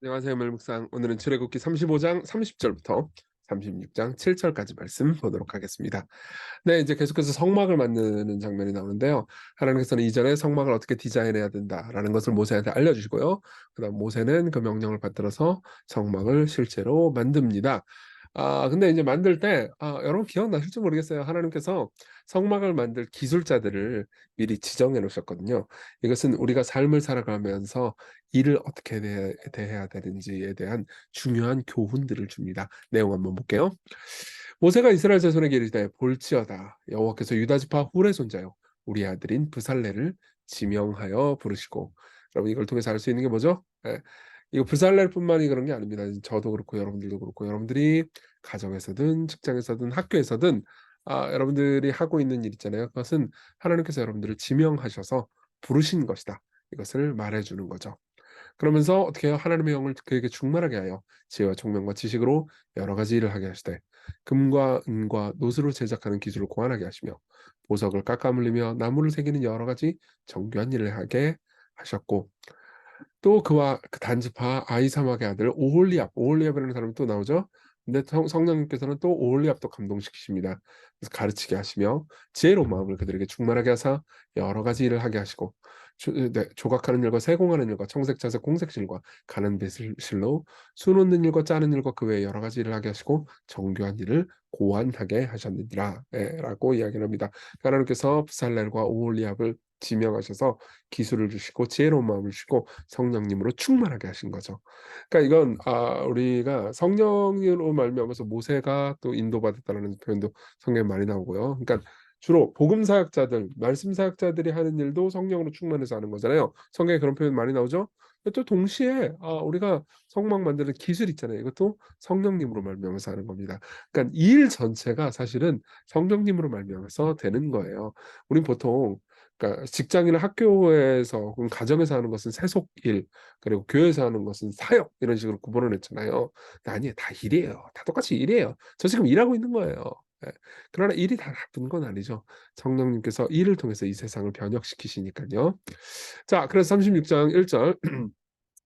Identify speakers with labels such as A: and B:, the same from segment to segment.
A: 안녕하세요. 멜묵상. 오늘은 출애굽기 35장 30절부터 36장 7절까지 말씀 보도록 하겠습니다. 네, 이제 계속해서 성막을 만드는 장면이 나오는데요. 하나님께서는 이전에 성막을 어떻게 디자인해야 된다라는 것을 모세한테 알려주시고요. 그다음 모세는 그 명령을 받들어서 성막을 실제로 만듭니다. 근데 이제 만들 때 여러분 기억나실지 모르겠어요. 하나님께서 성막을 만들 기술자들을 미리 지정해 놓으셨거든요. 이것은 우리가 삶을 살아가면서 일을 어떻게 대해야 되는지에 대한 중요한 교훈들을 줍니다. 내용 한번 볼게요. 모세가 이스라엘 자손에게 이르되 볼지어다 여호와께서 유다 지파 훌의 손자요 우리 아들인 브살레를 지명하여 부르시고. 여러분 이걸 통해서 알 수 있는 게 뭐죠? 예. 이거 브살렐뿐만이 그런 게 아닙니다. 저도 그렇고 여러분들도 그렇고 여러분들이 가정에서든 직장에서든 학교에서든 여러분들이 하고 있는 일 있잖아요. 그것은 하나님께서 여러분들을 지명하셔서 부르신 것이다. 이것을 말해 주는 거죠. 그러면서 어떻게 해요? 하나님의 영을 그에게 충만하게 하여 지혜와 총명과 지식으로 여러 가지 일을 하게 하시되 금과 은과 노스로 제작하는 기술을 고안하게 하시며 보석을 깎아 물리며 나무를 새기는 여러 가지 정교한 일을 하게 하셨고, 또 그와 그 단지파 아히사막의 아들 오홀리압이라는 사람이 또 나오죠. 근데 성령님께서는 또 오홀리압도 감동시키십니다. 그래서 가르치게 하시며 지혜로운 마음을 그들에게 충만하게 하사 여러 가지 일을 하게 하시고, 조각하는 일과 세공하는 일과 청색 자색 공색 실과 가는 배실로 수 놓는 일과 짜는 일과 그 외에 여러 가지 일을 하게 하시고 정교한 일을 고안하게 하셨느니라, 라고 이야기를 합니다. 하나님께서 브살렐과 오홀리압을 지명하셔서 기술을 주시고 지혜로운 마음을 주시고 성령님으로 충만하게 하신 거죠. 그러니까 이건 우리가 성령으로 말미암아서 모세가 또 인도받았다라는 표현도 성경에 많이 나오고요. 그러니까 주로 복음 사역자들, 말씀 사역자들이 하는 일도 성령으로 충만해서 하는 거잖아요. 성경에 그런 표현 많이 나오죠. 또 동시에 우리가 성막 만드는 기술 있잖아요. 이것도 성령님으로 말미암아서 하는 겁니다. 그러니까 이 일 전체가 사실은 성령님으로 말미암아서 되는 거예요. 우린 보통 그러니까 직장이나 학교에서 혹은 가정에서 하는 것은 세속일, 그리고 교회에서 하는 것은 사역 이런 식으로 구분을 했잖아요. 근데 아니에요. 다 일이에요. 다 똑같이 일이에요. 저 지금 일하고 있는 거예요. 예. 그러나 일이 다 나쁜 건 아니죠. 성령님께서 일을 통해서 이 세상을 변혁시키시니까요. 자, 그래서 36장 1절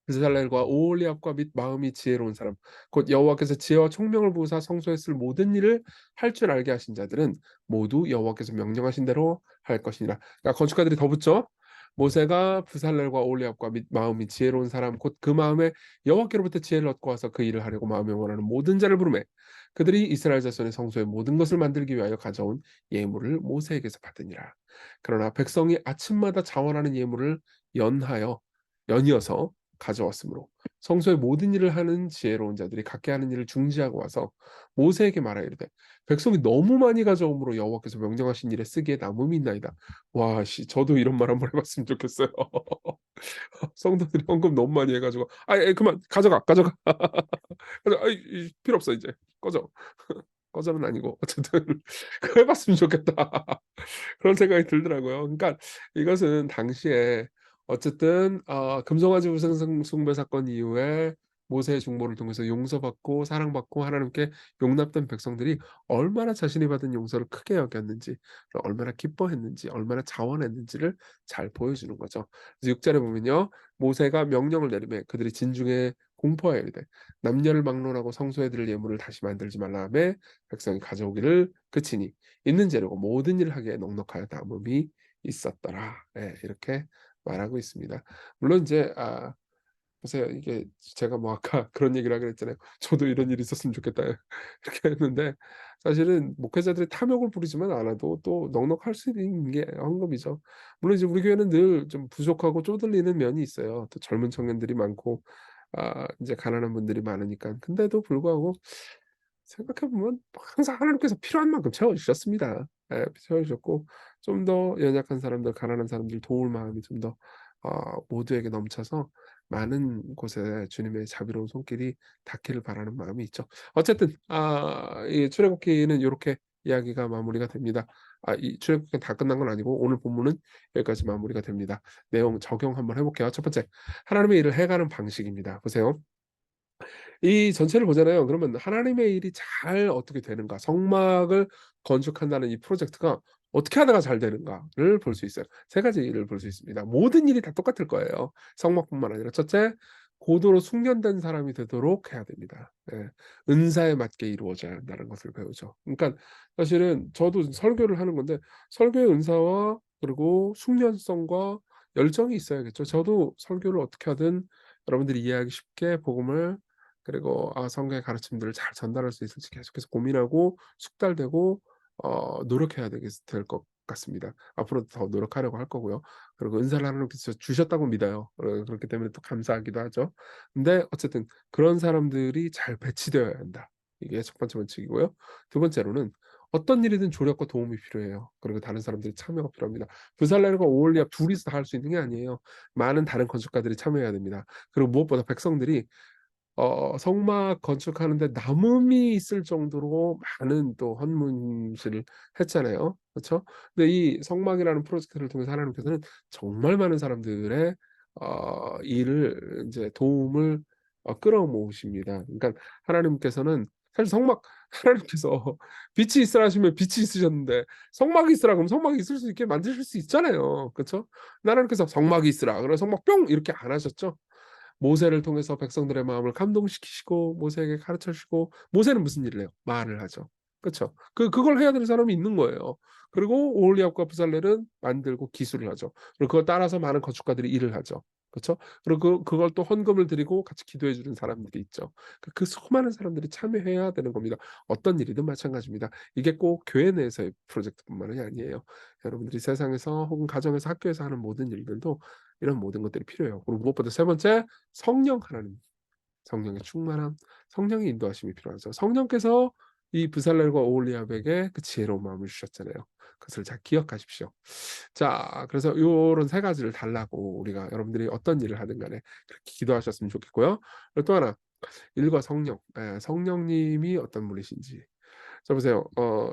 A: 베살렐과 오홀리압과 및 마음이 지혜로운 사람 곧 여호와께서 지혜와 총명을 부으사 성소에 쓸 모든 일을 할 줄 알게 하신 자들은 모두 여호와께서 명령하신 대로 할 것이니라. 그러니까 건축가들이 더 붙죠. 모세가 브살렐과 오홀리압과 및 마음이 지혜로운 사람 곧 그 마음에 여호와께로부터 지혜를 얻고 와서 그 일을 하려고 마음에 원하는 모든 자를 부르매 그들이 이스라엘 자손의 성소의 모든 것을 만들기 위하여 가져온 예물을 모세에게서 받으니라. 그러나 백성이 아침마다 자원하는 예물을 연하여 연이어서 가져왔으므로 성소의 모든 일을 하는 지혜로운 자들이 각기 하는 일을 중지하고 와서 모세에게 말하여 이르되 백성이 너무 많이 가져오므로 여호와께서 명령하신 일에 쓰기에 남음이 있나이다. 와, 저도 이런 말 한번 해봤으면 좋겠어요. 성도들이 헌금 너무 많이 해가지고 그만 가져가 필요 없어 이제 꺼져. 꺼져는 아니고 어쨌든 그거 해봤으면 좋겠다. 그런 생각이 들더라고요. 그러니까 이것은 당시에 어쨌든 금송아지 우상 숭배 사건 이후에 모세의 중보를 통해서 용서받고 사랑받고 하나님께 용납된 백성들이 얼마나 자신이 받은 용서를 크게 여겼는지, 얼마나 기뻐했는지, 얼마나 자원했는지를 잘 보여주는 거죠. 그래서 6절에 보면요. 모세가 명령을 내리매 그들이 진중에 공포하여 이르되 남녀를 막론하고 성소에 드릴 예물을 다시 만들지 말라 하매 백성이 가져오기를 그치니 있는 재료고 모든 일을 하기에 넉넉하여 담음이 있었더라. 예, 이렇게 말하고 있습니다. 물론 이제 보세요. 이게 제가 뭐 아까 그런 얘기를 하기로 했잖아요. "저도 이런 일이 있었으면 좋겠다." 이렇게 했는데 사실은 목회자들이 탐욕을 부리지만 않아도 또 넉넉할 수 있는 게 헌금이죠. 물론 이제 우리 교회는 늘 좀 부족하고 쪼들리는 면이 있어요. 또 젊은 청년들이 많고 인제 가난한 분들이 많으니까. 근데도 불구하고 생각해 보면 항상 하나님께서 필요한 만큼 채워 주셨습니다. 예, 채워 주셨고 좀 더 연약한 사람들, 가난한 사람들 도울 마음이 좀 더 모두에게 넘쳐서 많은 곳에 주님의 자비로운 손길이 닿기를 바라는 마음이 있죠. 어쨌든 이 출애굽기는 요렇게 이야기가 마무리가 됩니다. 이 출애굽기가 다 끝난 건 아니고 오늘 본문은 여기까지 마무리가 됩니다. 내용 적용 한번 해 볼게요. 첫 번째, 하나님의 일을 해가는 방식입니다. 보세요. 이 전체를 보잖아요. 그러면 하나님의 일이 잘 어떻게 되는가, 성막을 건축한다는 이 프로젝트가 어떻게 하다가 잘 되는가를 볼 수 있어요. 세 가지 일을 볼 수 있습니다. 모든 일이 다 똑같을 거예요. 성막뿐만 아니라 첫째, 고도로 숙련된 사람이 되도록 해야 됩니다. 예. 은사에 맞게 이루어져야 한다는 것을 배우죠. 그러니까 사실은 저도 설교를 하는 건데 설교의 은사와 그리고 숙련성과 열정이 있어야겠죠. 저도 설교를 어떻게 하든 여러분들이 이해하기 쉽게 복음을 그리고 성경의 가르침들을 잘 전달할 수 있을지 계속해서 고민하고 숙달되고 노력해야 될 것 같습니다. 앞으로도 더 노력하려고 할 거고요. 그리고 은사를 하나님께서 주셨다고 믿어요. 그렇기 때문에 또 감사하기도 하죠. 근데 어쨌든 그런 사람들이 잘 배치되어야 한다. 이게 첫 번째 원칙이고요. 두 번째로는 어떤 일이든 조력과 도움이 필요해요. 그리고 다른 사람들의 참여가 필요합니다. 부살렐과 오홀리압 둘이서 다 할 수 있는 게 아니에요. 많은 다른 건축가들이 참여해야 됩니다. 그리고 무엇보다 백성들이 성막 건축하는데 남음이 있을 정도로 많은 또 헌문실을 했잖아요. 그렇죠? 근데 이 성막이라는 프로젝트를 통해서 하나님께서는 정말 많은 사람들의 일을 이제 도움을 끌어모으십니다. 그러니까 하나님께서는 사실 성막 하나님께서 빛이 있으라 하시면 빛이 있으셨는데 성막이 있으라 그러면 성막이 있을 수 있게 만드실 수 있잖아요. 그렇죠? 하나님께서 성막이 있으라 그래서 성막 뿅 이렇게 안 하셨죠. 모세를 통해서 백성들의 마음을 감동시키시고 모세에게 가르쳐 주시고 모세는 무슨 일을 해요? 말을 하죠. 그렇죠? 그걸 해야 되는 사람이 있는 거예요. 그리고 오홀리압과 부살렐은 만들고 기술을 하죠. 그리고 그걸 따라서 많은 건축가들이 일을 하죠. 그렇죠? 그리고 그걸 또 헌금을 드리고 같이 기도해 주는 사람들이 있죠. 그 수많은 사람들이 참여해야 되는 겁니다. 어떤 일이든 마찬가지입니다. 이게 꼭 교회 내에서의 프로젝트뿐만이 아니에요. 여러분들이 세상에서 혹은 가정에서 학교에서 하는 모든 일들도 이런 모든 것들이 필요해요. 그리고 무엇보다 세 번째 성령 하나님, 성령의 충만함, 성령의 인도하심이 필요하죠. 성령께서 이 브살렐과 오홀리압에게 그 지혜로운 마음을 주셨잖아요. 그것을 잘 기억하십시오. 자, 그래서 요런 세 가지를 달라고 우리가 여러분들이 어떤 일을 하든 간에 그렇게 기도하셨으면 좋겠고요. 그리고 또 하나, 일과 성령, 성령님이 어떤 분이신지. 자, 보세요.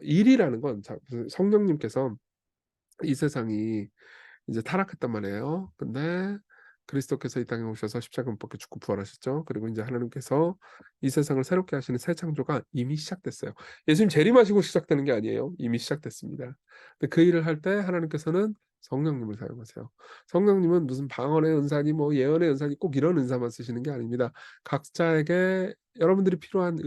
A: 일이라는 건 성령님께서 이 세상이 이제 타락했단 말이에요. 근데 그리스도께서 이 땅에 오셔서 십자가 못 박혀 죽고 부활하셨죠. 그리고 이제 하나님께서 이 세상을 새롭게 하시는 새 창조가 이미 시작됐어요. 예수님 재림하시고 시작되는 게 아니에요. 이미 시작됐습니다. 근데 그 일을 할 때 하나님께서는 성령님을 사용하세요. 성령님은 무슨 방언의 은사니 뭐 예언의 은사니 꼭 이런 은사만 쓰시는 게 아닙니다. 각자에게 여러분들이 필요한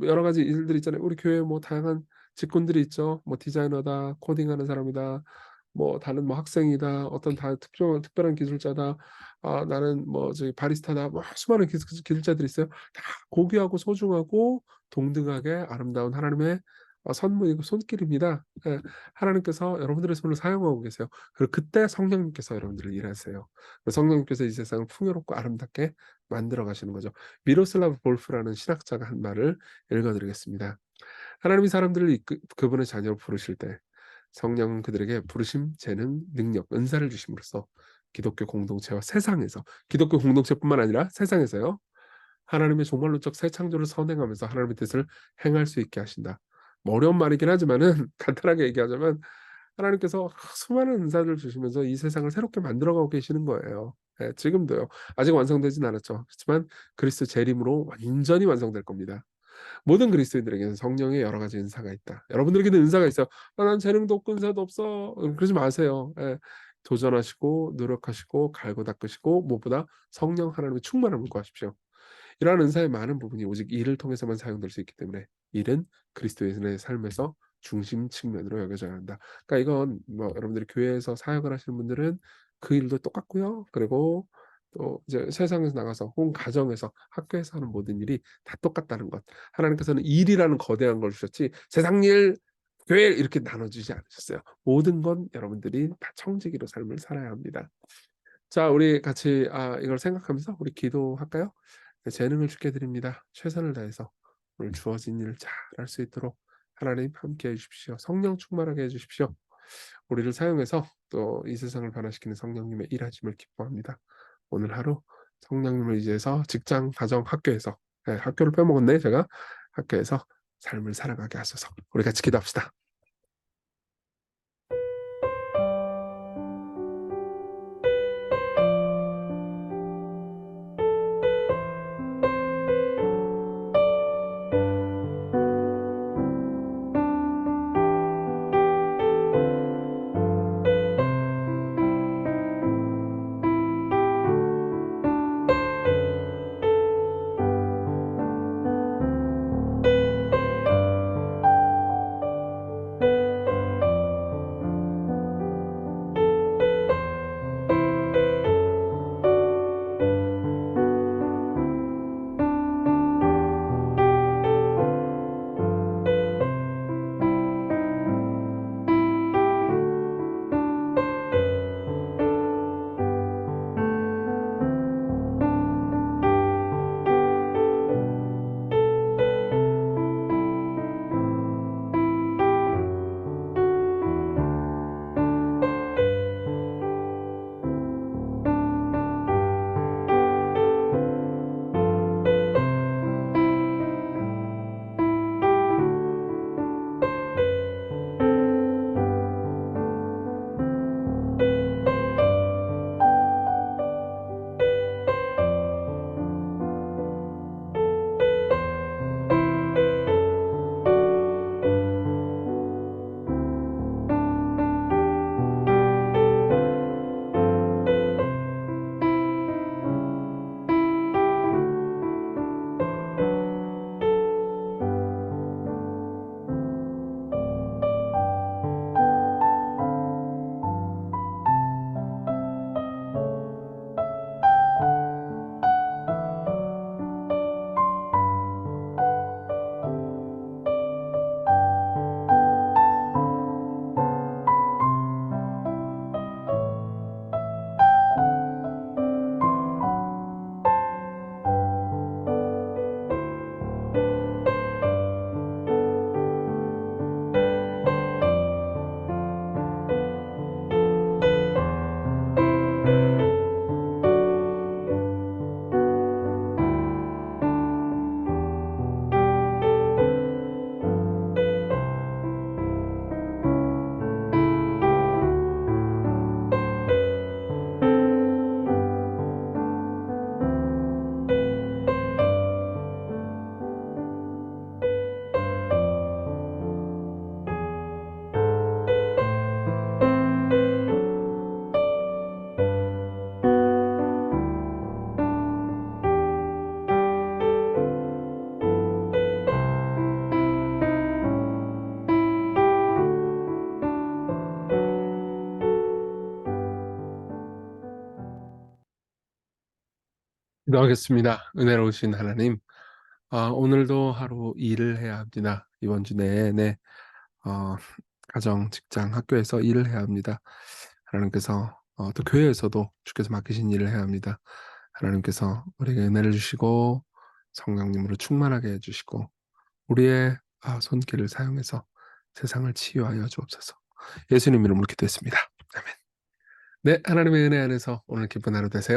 A: 여러 가지 일들 있잖아요. 우리 교회에 뭐 다양한 직군들이 있죠. 뭐 디자이너다, 코딩하는 사람이다, 뭐 다른 뭐 학생이다, 어떤 다 특별한 기술자다, 나는 뭐 저기 바리스타다, 뭐 수많은 기술자들이 있어요. 다 고귀하고 소중하고 동등하게 아름다운 하나님의 선물이고 손길입니다. 예, 하나님께서 여러분들의 손을 사용하고 계세요. 그리고 그때 성령님께서 여러분들을 일하세요. 성령님께서 이 세상을 풍요롭고 아름답게 만들어 가시는 거죠. 미로슬라브 볼프라는 신학자가 한 말을 읽어드리겠습니다. 하나님이 사람들을 그분의 자녀로 부르실 때 성령은 그들에게 부르심, 재능, 능력, 은사를 주심으로써 기독교 공동체와 세상에서 기독교 공동체뿐만 아니라 세상에서요. 하나님의 종말론적 새 창조를 선행하면서 하나님의 뜻을 행할 수 있게 하신다. 뭐 어려운 말이긴 하지만은 간단하게 얘기하자면 하나님께서 수많은 은사를 주시면서 이 세상을 새롭게 만들어가고 계시는 거예요. 예, 지금도요. 아직 완성되진 않았죠. 그렇지만 그리스도 재림으로 완전히 완성될 겁니다. 모든 그리스도인들에게는 성령의 여러 가지 은사가 있다. 여러분들에게는 은사가 있어요. 난 재능도 없고 은사도 없어. 그러지 마세요. 예. 도전하시고 노력하시고 갈고 닦으시고 무엇보다 성령 하나님의 충만함을 구하십시오. 이러한 은사의 많은 부분이 오직 일을 통해서만 사용될 수 있기 때문에 일은 그리스도인의 삶에서 중심 측면으로 여겨져야 한다. 그러니까 이건 뭐 여러분들이 교회에서 사역을 하시는 분들은 그 일도 똑같고요. 그리고 또 이제 세상에서 나가서 혹은 가정에서 학교에서 하는 모든 일이 다 똑같다는 것. 하나님께서는 일이라는 거대한 걸 주셨지 세상 일, 교회 일 이렇게 나눠주지 않으셨어요. 모든 건 여러분들이 다 청지기로 삶을 살아야 합니다. 자, 우리 같이 이걸 생각하면서 우리 기도할까요? 네, 재능을 주께 드립니다. 최선을 다해서 오늘 주어진 일을 잘 할 수 있도록 하나님 함께 해주십시오. 성령 충만하게 해주십시오. 우리를 사용해서 또 이 세상을 변화시키는 성령님의 일하심을 기뻐합니다. 오늘 하루 성령님을 의지해서 직장, 가정, 학교에서 학교를 빼먹었네 제가 학교에서 삶을 살아가게 하소서. 우리 같이 기도합시다. 기도하겠습니다. 은혜로우신 하나님, 오늘도 하루 일을 해야 합니다. 이번 주 내내 어, 가정, 직장, 학교에서 일을 해야 합니다. 하나님께서 또 교회에서도 주께서 맡기신 일을 해야 합니다. 하나님께서 우리에게 은혜를 주시고 성령님으로 충만하게 해주시고 우리의 손길을 사용해서 세상을 치유하여 주옵소서. 예수님 이름으로 기도했습니다. 아멘. 네, 하나님의 은혜 안에서 오늘 기쁜 하루 되세요.